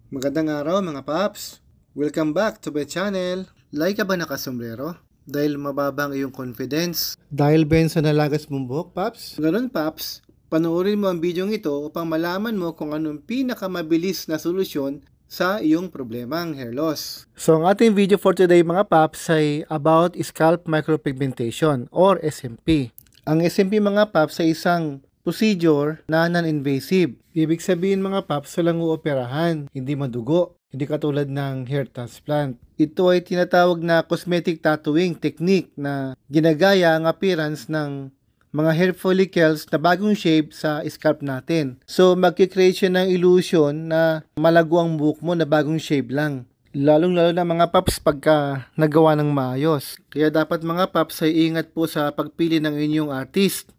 Magandang araw mga paps! Welcome back to my channel. Like ka ba nakasombrero? Dahil mababa ang iyong confidence? Dahil ba yun sa nalagas mong buhok, paps? Ganun, paps. Panoorin mo ang video ito upang malaman mo kung anong pinakamabilis na solusyon sa iyong problemang hair loss. So ang ating video for today mga paps ay about scalp micropigmentation or SMP. Ang SMP mga paps ay isang procedure na non-invasive. Ibig sabihin mga paps, walang uoperahan, hindi madugo, hindi katulad ng hair transplant. Ito ay tinatawag na cosmetic tattooing technique na ginagaya ang appearance ng mga hair follicles na bagong shape sa scalp natin. So magkikreate siya ng illusion na malago ang buhok mo na bagong shape lang. Lalong-lalo na mga paps pagka nagawa ng maayos. Kaya dapat mga paps ay ingat po sa pagpili ng inyong artist.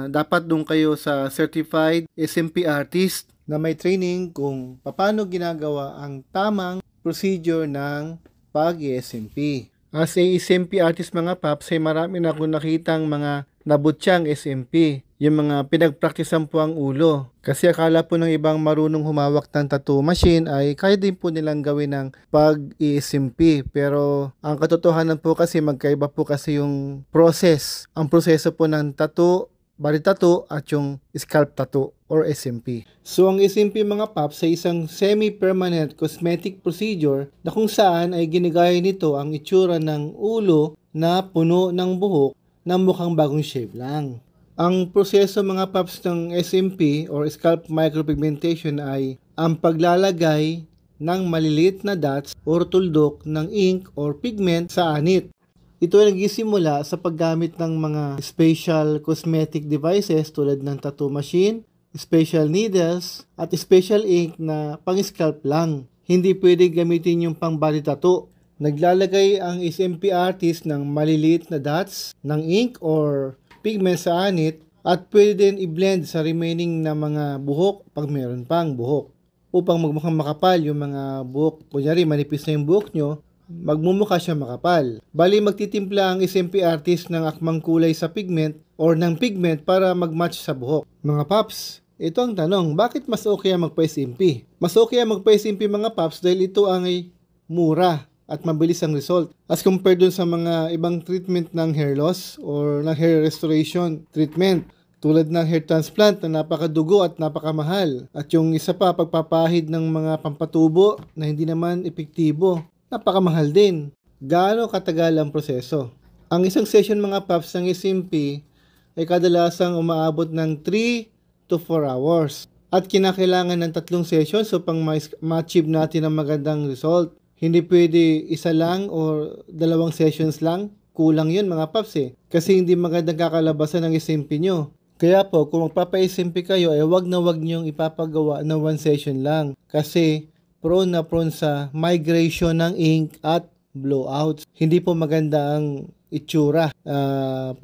Dapat doon kayo sa certified SMP artist na may training kung paano ginagawa ang tamang procedure ng pag-SMP. As a SMP artist mga paps ay marami na akong nakitang mga nabutsyang SMP. Yung mga pinagpraktisan po ang ulo. Kasi akala po ng ibang marunong humawak ng tattoo machine ay kaya din po nilang gawin ng pag-SMP. Pero ang katotohanan po kasi magkaiba po kasi yung process. Ang proseso po ng tattoo, body tattoo at yung scalp tattoo or SMP. So ang SMP mga paps ay isang semi-permanent cosmetic procedure na kung saan ay ginagaya nito ang itsura ng ulo na puno ng buhok na mukhang bagong shape lang. Ang proseso mga paps ng SMP or scalp micropigmentation ay ang paglalagay ng maliliit na dots or tuldok ng ink or pigment sa anit. Ito ay nagsisimula sa paggamit ng mga special cosmetic devices tulad ng tattoo machine, special needles, at special ink na pang-scalp lang. Hindi pwede gamitin yung pang-body tattoo. Naglalagay ang SMP artist ng maliliit na dots ng ink or pigment sa anit at pwede din i-blend sa remaining na mga buhok pag meron pang buhok. Upang magmukhang makapal yung mga buhok, kunyari manipis na yung buhok nyo, magmumukha siya makapal. Bali magtitimpla ang SMP artist ng akmang kulay sa pigment or ng pigment para mag-match sa buhok. Mga paps, ito ang tanong, bakit mas okay ang magpa-SMP? Mas okay ang magpa-SMP mga paps dahil ito ay mura at mabilis ang result. As compared dun sa mga ibang treatment ng hair loss or ng hair restoration treatment. Tulad ng hair transplant na napakadugo at napakamahal. At yung isa pa, pagpapahid ng mga pampatubo na hindi naman epektibo. Napakamahal din. Gaano katagal ang proseso? Ang isang session mga paps ng SMP ay kadalasang umaabot ng 3 to 4 hours. At kinakailangan ng 3 sessions upang ma-achieve natin ang magandang result. Hindi pwede isa lang o 2 sessions lang. Kulang yun mga paps eh. Kasi hindi magandang kakalabasan ng SMP nyo. Kaya po, kung magpapa-SMP kayo, ay wag nyong ipapagawa na 1 session lang. Kasi prone sa migration ng ink at blowouts. Hindi po maganda ang itsura.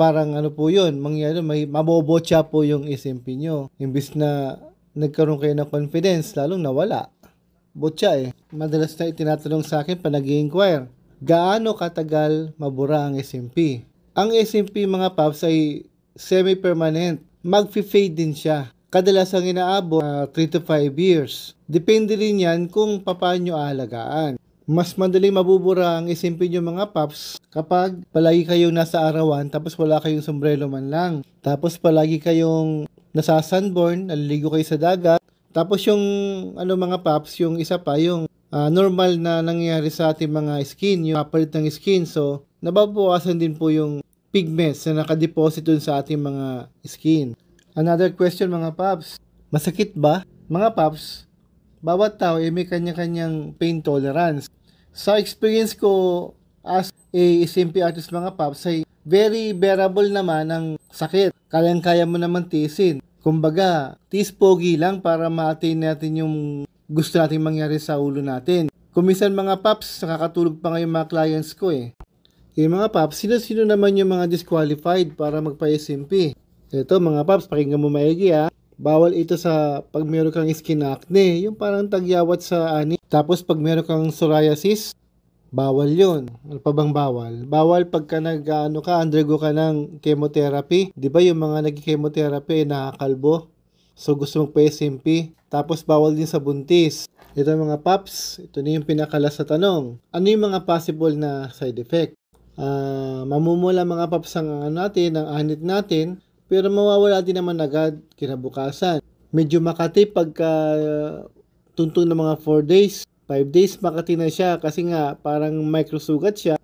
Parang ano po yun, may mabobotya po yung SMP nyo. Imbis na nagkaroon kayo ng confidence, lalong nawala. Botya eh. Madalas na itinatanong sa akin pa nag-i-inquire, gaano katagal mabura ang SMP? Ang SMP mga paps ay semi-permanent. Mag-fade din siya. Kadalasang inaabot 3 to 5 years. Depende rin yan kung paano aalagaan. Mas madaling mabubura ang SMP nyo mga paps kapag palagi kayong nasa arawan tapos wala kayong sombrero man lang. Tapos palagi kayong nasa sunburn, naliligo kayo sa dagat. Tapos yung mga paps, yung isa pa, yung normal na nangyayari sa ating mga skin, yung kapalit ng skin. So, nababawasan din po yung pigments na nakadeposit dun sa ating mga skin. Another question mga paps, masakit ba? Mga paps, bawat tao ay may kanya-kanyang pain tolerance. Sa experience ko as a SMP artist mga paps ay very bearable naman ang sakit. Kayang-kaya mo naman tiisin. Kumbaga, tiis-pogi lang para ma-attain natin yung gusto nating mangyari sa ulo natin. Kuminsan mga paps, nakakatulog pa ngayon mga clients ko eh. Mga paps, sino-sino naman yung mga disqualified para magpa-SMP? Ito mga paps, pakinggan mo maigi ha. Bawal ito sa pag meron kang skin acne, yung parang tagyawat sa ani. Tapos pag meron kang psoriasis, bawal yun. Ano pa bang bawal? Bawal pagka undergo ka ng chemotherapy. Di ba yung mga nag-chemotherapy nakakalbo? So gusto magpa-SMP. Tapos bawal din sa buntis. Ito mga paps, ito na yung pinakalas sa tanong. Ano yung mga possible na side effect? Mamumula mga paps ang natin, ang anit natin, pero mawawala din naman agad kinabukasan. Medyo makati pagka tuntong ng mga 4 days, 5 days makati na siya kasi nga parang microsugat siya,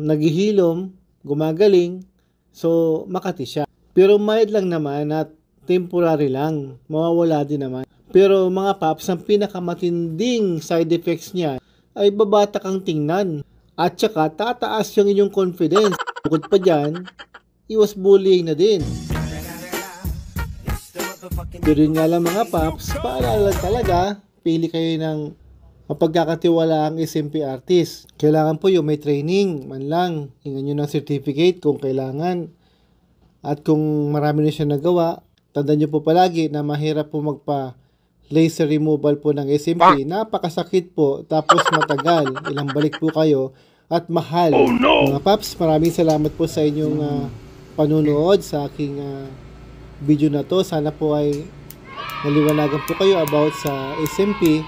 naghihilom, gumagaling, so makati siya. Pero mild lang naman at temporary lang, mawawala din naman. Pero mga paps, ang pinakamatinding side effects niya ay babata kang tingnan at saka tataas yung inyong confidence. Bukod pa dyan, iwas bullying na din. Pero yun nga lang mga paps, paalala talaga, pili kayo ng mapagkakatiwalaang SMP artist. Kailangan po yung may training, man lang, hingan nyo ng certificate kung kailangan. At kung marami na siya nagawa, tandaan nyo po palagi na mahirap po laser removal po ng SMP. Napakasakit po, tapos matagal. Ilang balik po kayo at mahal. Oh, no! Mga paps, maraming salamat po sa inyong panunood sa aking video na to. Sana po ay naliwanagan po kayo about sa SMP.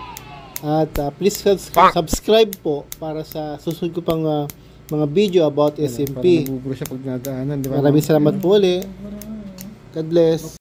At please subscribe po para sa susunod ko pang mga video about SMP. Parang nabuburo siya pag nadaanan, di ba? Maraming salamat po ulit. God bless.